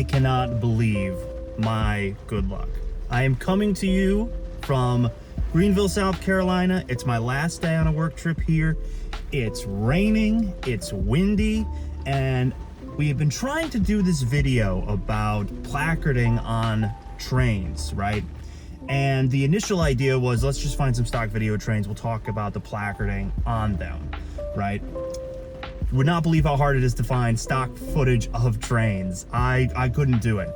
cannot believe my good luck. I am coming to you from Greenville, South Carolina. It's my last day on a work trip here. It's raining, it's windy, and we have been trying to do this video about placarding on trains, right? And the initial idea was, let's just find some stock video trains. We'll talk about the placarding on them, right? Would not believe how hard it is to find stock footage of trains. I couldn't do it.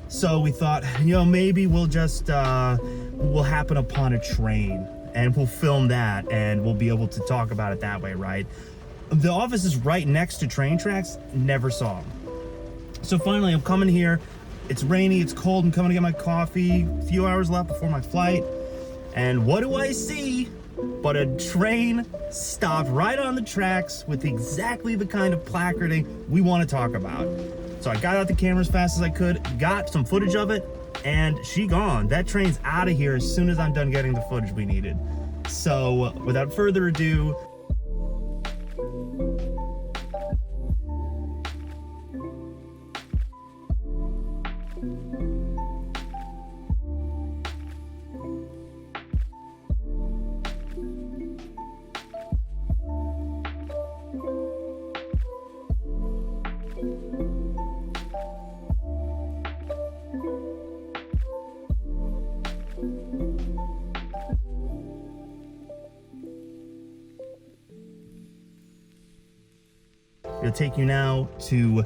So we thought, maybe we'll just, we'll happen upon a train and we'll film that and we'll be able to talk about it that way, right? The office is right next to train tracks, never saw them. So finally, I'm coming here. It's rainy, it's cold. I'm coming to get my coffee. A few hours left before my flight. And what do I see but a train stopped right on the tracks with exactly the kind of placarding we want to talk about. So I got out the camera as fast as I could, got some footage of it, and she gone. That train's out of here as soon as I'm done getting the footage we needed. So without further ado, it'll take you now to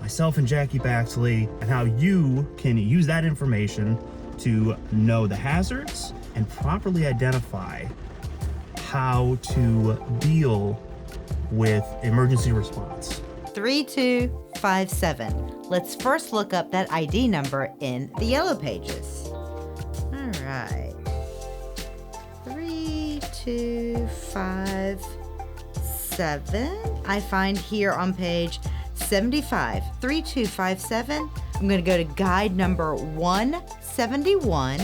myself and Jackie Baxley and how you can use that information to know the hazards and properly identify how to deal with emergency response. 3257. Let's first look up that ID number in the yellow pages. All right. 3257. I find here on page 75, 3257. I'm going to go to guide number 171,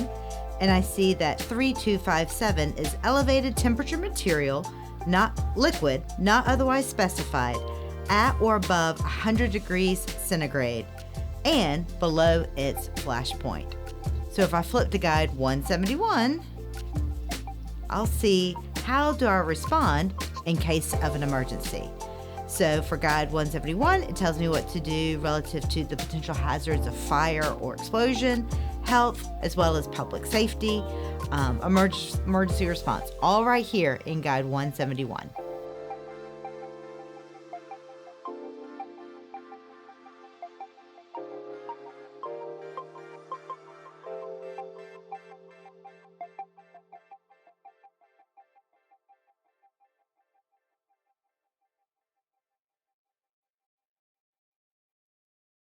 and I see that 3257 is elevated temperature material, not liquid, not otherwise specified, at or above 100 degrees centigrade and below its flash point. So if I flip to guide 171, I'll see how do I respond in case of an emergency. So for guide 171, it tells me what to do relative to the potential hazards of fire or explosion, health, as well as public safety, emergency response, all right here in guide 171.